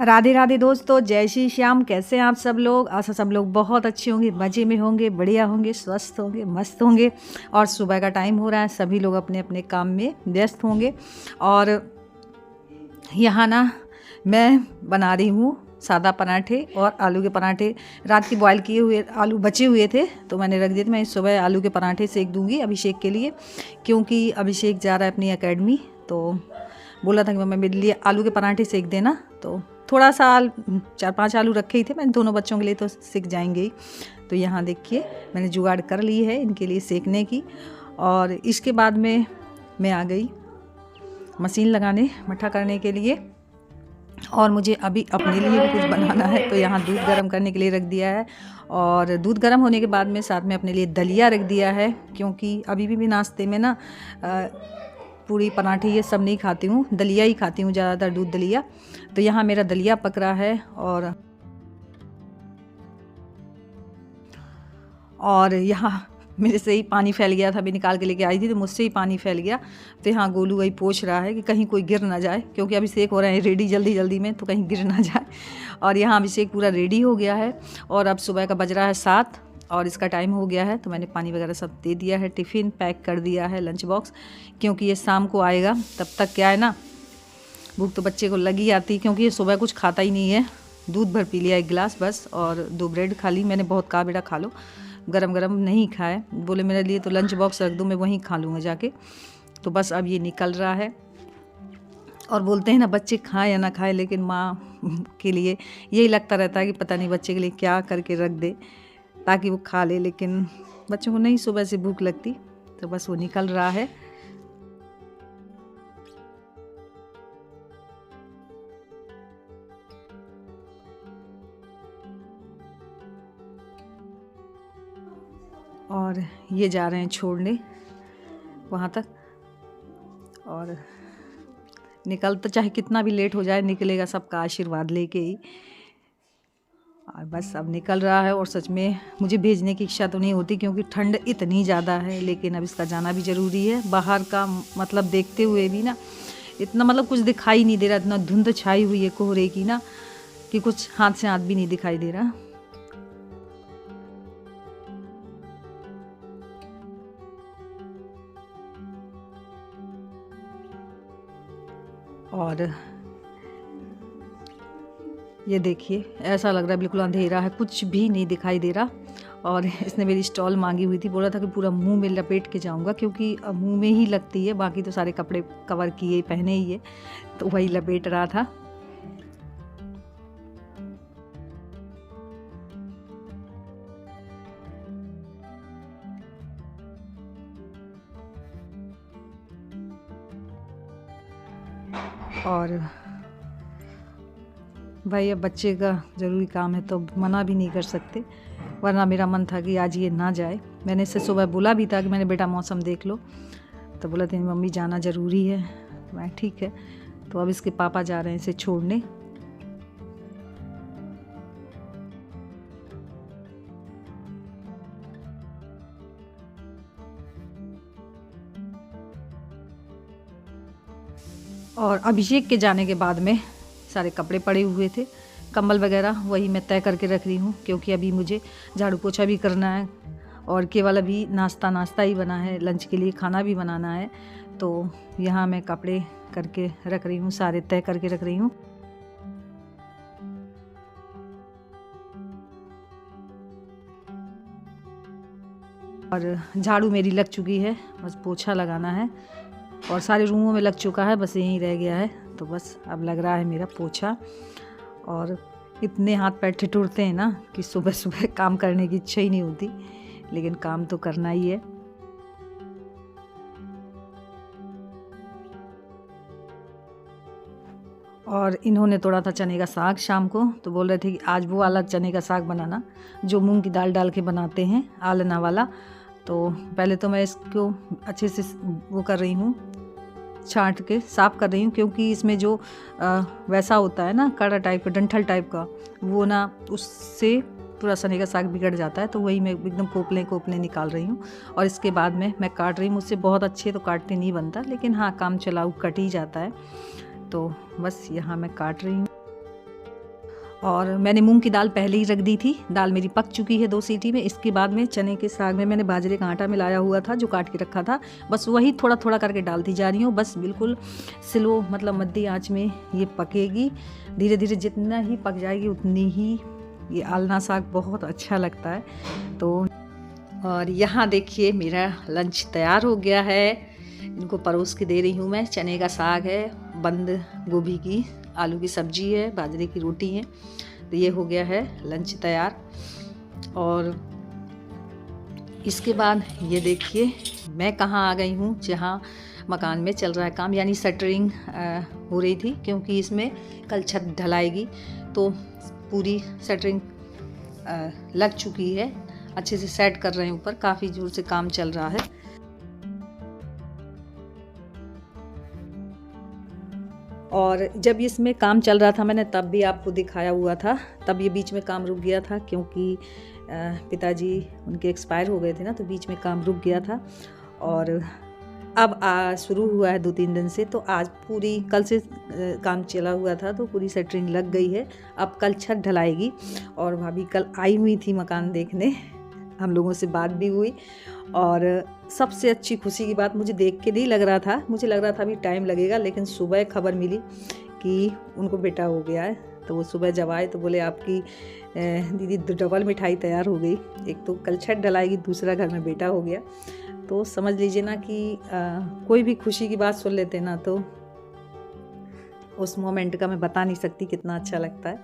राधे राधे दोस्तों, जय श्री श्याम। कैसे हैं आप सब लोग? आशा सब लोग बहुत अच्छे होंगे, मज़े में होंगे, बढ़िया होंगे, स्वस्थ होंगे, मस्त होंगे। और सुबह का टाइम हो रहा है, सभी लोग अपने अपने काम में व्यस्त होंगे। और यहाँ ना मैं बना रही हूँ सादा पराठे और आलू के पराठे। रात की बॉयल किए हुए आलू बचे हुए थे तो मैंने रख दिए थे। मैं सुबह आलू के पराठे सेक दूँगी अभिषेक के लिए, क्योंकि अभिषेक जा रहा है अपनी एकेडमी। तो बोला था कि मम्मी मेरे लिए आलू के पराठे सेक देना। तो थोड़ा सा 4-5 आलू रखे ही थे मैंने, दोनों बच्चों के लिए तो सेक जाएंगे ही। तो यहाँ देखिए मैंने जुगाड़ कर ली है इनके लिए सेकने की। और इसके बाद में मैं आ गई मशीन लगाने, मट्ठा करने के लिए। और मुझे अभी अपने लिए भी कुछ बनाना है, तो यहाँ दूध गर्म करने के लिए रख दिया है। और दूध गर्म होने के बाद में साथ में अपने लिए दलिया रख दिया है, क्योंकि अभी भी नाश्ते में ना पूरी पराठे ये सब नहीं खाती हूँ, दलिया ही खाती हूँ ज़्यादातर, दूध दलिया। तो यहाँ मेरा दलिया पक रहा है। और यहाँ मेरे से ही पानी फैल गया था, अभी निकाल के लेके आई थी तो मुझसे ही पानी फैल गया। तो यहाँ गोलू वही पोंछ रहा है कि कहीं कोई गिर ना जाए, क्योंकि अभिषेक हो रहे हैं रेडी जल्दी जल्दी में, तो कहीं गिर ना जाए। और यहाँ अभिषेक पूरा रेडी हो गया है। और अब सुबह का बज रहा है 7 और इसका टाइम हो गया है। तो मैंने पानी वगैरह सब दे दिया है, टिफ़िन पैक कर दिया है, लंच बॉक्स, क्योंकि ये शाम को आएगा। तब तक क्या है ना, भूख तो बच्चे को लगी आती, क्योंकि ये सुबह कुछ खाता ही नहीं है। दूध भर पी लिया 1 गिलास बस, और 2 ब्रेड खा ली। मैंने बहुत कहा बेटा खा लो, गरम गरम नहीं खाए। बोले मेरे लिए तो लंच बॉक्स रख दो, मैं वहीं खा लूँगा जाके। तो बस अब ये निकल रहा है। और बोलते हैं ना बच्चे खाएं या ना खाएं, लेकिन माँ के लिए यही लगता रहता है कि पता नहीं बच्चे के लिए क्या करके रख दे ताकि वो खा ले। लेकिन बच्चों को नहीं सुबह से भूख लगती, तो बस वो निकल रहा है। और ये जा रहे हैं छोड़ने वहाँ तक। और निकल तो चाहे कितना भी लेट हो जाए, निकलेगा सबका आशीर्वाद लेके ही। और बस अब निकल रहा है। और सच में मुझे भेजने की इच्छा तो नहीं होती, क्योंकि ठंड इतनी ज़्यादा है, लेकिन अब इसका जाना भी ज़रूरी है। बाहर का मतलब देखते हुए भी ना इतना मतलब कुछ दिखाई नहीं दे रहा, इतना धुंध छाई हुई है कोहरे की ना, कि कुछ हाथ से हाथ भी नहीं दिखाई दे रहा। और ये देखिए ऐसा लग रहा है बिल्कुल अंधेरा है, कुछ भी नहीं दिखाई दे रहा। और इसने मेरी स्टॉल मांगी हुई थी, बोला था कि पूरा मुंह में लपेट के जाऊंगा, क्योंकि मुंह में ही लगती है, बाकी तो सारे कपड़े कवर किए पहने ही है, तो वही लपेट रहा था। और भाई अब बच्चे का ज़रूरी काम है तो मना भी नहीं कर सकते, वरना मेरा मन था कि आज ये ना जाए। मैंने इससे सुबह बोला भी था कि मैंने बेटा मौसम देख लो, तो बोला तेरी मम्मी जाना ज़रूरी है। तो मैं ठीक है। तो अब इसके पापा जा रहे हैं इसे छोड़ने। और अभिषेक के जाने के बाद में सारे कपड़े पड़े हुए थे, कंबल वगैरह, वही मैं तय करके रख रही हूँ, क्योंकि अभी मुझे झाड़ू पोछा भी करना है। और केवल अभी नाश्ता ही बना है, लंच के लिए खाना भी बनाना है। तो यहाँ मैं कपड़े करके रख रही हूँ, सारे तय करके रख रही हूँ। और झाड़ू मेरी लग चुकी है, बस पोछा लगाना है। और सारे रूमों में लग चुका है, बस यहीं रह गया है। तो बस अब लग रहा है मेरा पोछा। और इतने हाथ पैर ठिठुरते हैं ना कि सुबह सुबह काम करने की इच्छा ही नहीं होती, लेकिन काम तो करना ही है। और इन्होंने तोड़ा था चने का साग शाम को, तो बोल रहे थे कि आज वो वाला चने का साग बनाना जो मूंग की दाल डाल के बनाते हैं, आलना वाला। तो पहले तो मैं इसको अच्छे से वो कर रही हूँ, छांट के साफ़ कर रही हूँ, क्योंकि इसमें जो वैसा होता है ना कड़ा टाइप का, डंठल टाइप का, वो ना उससे पूरा चने का साग बिगड़ जाता है। तो वही मैं एकदम कोपले निकाल रही हूँ। और इसके बाद में मैं काट रही हूँ। मुझसे बहुत अच्छे तो काटते नहीं बनता, लेकिन हाँ काम चलाऊ कट ही जाता है। तो बस यहाँ मैं काट रही हूँ। और मैंने मूंग की दाल पहले ही रख दी थी। दाल मेरी पक चुकी है 2 सीटी में। इसके बाद में चने के साग में मैंने बाजरे का आटा मिलाया हुआ था जो काट के रखा था, बस वही थोड़ा थोड़ा करके डालती जा रही हूँ। बस बिल्कुल स्लो मतलब मध्य आंच में ये पकेगी। धीरे धीरे जितना ही पक जाएगी उतनी ही ये आलना साग बहुत अच्छा लगता है। तो और यहाँ देखिए मेरा लंच तैयार हो गया है। इनको परोस के दे रही हूँ मैं। चने का साग है, बंद गोभी की आलू की सब्जी है, बाजरे की रोटी है। तो ये हो गया है लंच तैयार। और इसके बाद ये देखिए मैं कहाँ आ गई हूँ, जहाँ मकान में चल रहा है काम, यानी शटरिंग हो रही थी, क्योंकि इसमें कल छत ढलाएगी। तो पूरी शटरिंग लग चुकी है, अच्छे से सेट कर रहे हैं ऊपर, काफ़ी जोर से काम चल रहा है। और जब इसमें काम चल रहा था मैंने तब भी आपको दिखाया हुआ था, तब ये बीच में काम रुक गया था क्योंकि पिताजी उनके एक्सपायर हो गए थे ना, तो बीच में काम रुक गया था। और अब शुरू हुआ है 2-3 दिन से, तो आज पूरी कल से काम चला हुआ था तो पूरी शटरिंग लग गई है। अब कल छत ढलाएगी। और भाभी कल आई हुई थी मकान देखने, हम लोगों से बात भी हुई। और सबसे अच्छी खुशी की बात, मुझे देख के नहीं लग रहा था, मुझे लग रहा था अभी टाइम लगेगा, लेकिन सुबह खबर मिली कि उनको बेटा हो गया है। तो वो सुबह जब आए तो बोले आपकी दीदी डबल मिठाई तैयार हो गई, एक तो कल छत ढलाएगी, दूसरा घर में बेटा हो गया। तो समझ लीजिए ना कि कोई भी खुशी की बात सुन लेते ना, तो उस मोमेंट का मैं बता नहीं सकती कितना अच्छा लगता है।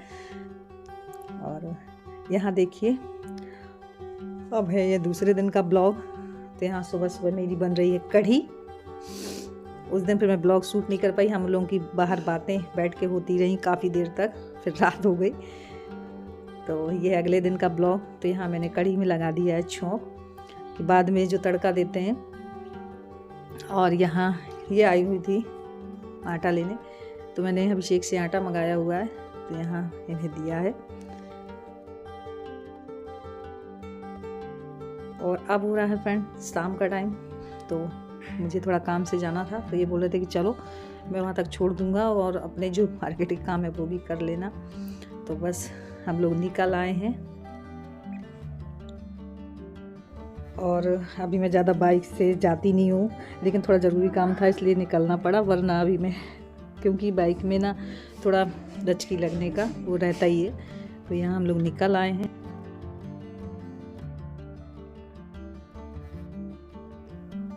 और यहाँ देखिए अब है ये दूसरे दिन का ब्लॉग। तो यहाँ सुबह सुबह मेरी बन रही है कढ़ी। उस दिन फिर मैं ब्लॉग शूट नहीं कर पाई, हम लोगों की बाहर बातें बैठ के होती रहीं काफ़ी देर तक, फिर रात हो गई। तो ये अगले दिन का ब्लॉग। तो यहाँ मैंने कढ़ी में लगा दिया है छोंक, कि बाद में जो तड़का देते हैं। और यहाँ ये आई हुई थी आटा लेने, तो मैंने अभिषेक से आटा मंगाया हुआ है, तो यहाँ इन्हें दिया है। और अब हो रहा है फ्रेंड शाम का टाइम, तो मुझे थोड़ा काम से जाना था, तो ये बोल रहे थे कि चलो मैं वहाँ तक छोड़ दूँगा और अपने जो मार्केटिंग काम है वो भी कर लेना। तो बस हम लोग निकल आए हैं। और अभी मैं ज़्यादा बाइक से जाती नहीं हूँ, लेकिन थोड़ा ज़रूरी काम था इसलिए निकलना पड़ा, वरना अभी मैं, क्योंकि बाइक में ना थोड़ा डचकी लगने का वो रहता ही है। तो यहाँ हम लोग निकल आए हैं।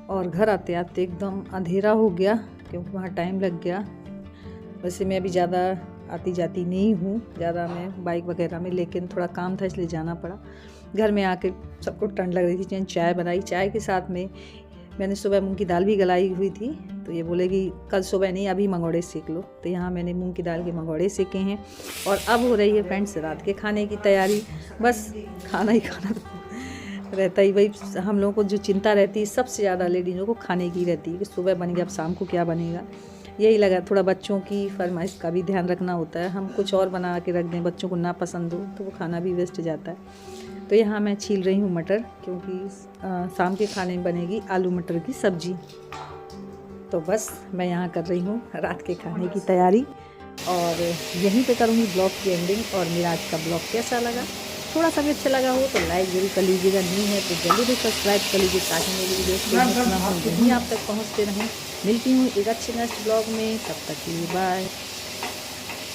और घर आते आते एकदम अंधेरा हो गया, क्योंकि वहाँ टाइम लग गया। वैसे मैं अभी ज़्यादा आती जाती नहीं हूँ ज़्यादा मैं बाइक वगैरह में, लेकिन थोड़ा काम था इसलिए जाना पड़ा। घर में आके सबको ठंड लग रही थी, चाय बनाई, चाय के साथ में मैंने सुबह मूंग की दाल भी गलाई हुई थी। तो ये बोले कि कल सुबह नहीं अभी मंगोड़े सेक लो, तो यहाँ मैंने मूंग की दाल के मंगोड़े सेके हैं। और अब हो रही है फ्रेंड्स रात के खाने की तैयारी। बस खाना ही खाना रहता ही, भाई हम लोगों को जो चिंता रहती है सबसे ज़्यादा लेडीज़ों को खाने की रहती है कि सुबह बन गया अब शाम को क्या बनेगा। यही लगा, थोड़ा बच्चों की फरमाइश का भी ध्यान रखना होता है। हम कुछ और बना के रख दें, बच्चों को ना पसंद हो तो वो खाना भी वेस्ट जाता है। तो यहाँ मैं छील रही हूँ मटर, क्योंकि शाम के खाने में बनेगी आलू मटर की सब्जी। तो बस मैं यहाँ कर रही हूँ रात के खाने की तैयारी, और यहीं पे करूँगी ब्लॉग की एंडिंग। और मेरा आज का ब्लॉग कैसा लगा, थोड़ा सा भी अच्छा लगा हो तो लाइक जरूर कर लीजिएगा, नहीं है तो जल्दी भी सब्सक्राइब कर लीजिए, ताकि मेरी वीडियो यहीं आप तक पहुँचते रहें। मिलती हूँ एक अच्छे नेक्स्ट ब्लॉग में, तब तक के लिए बाय।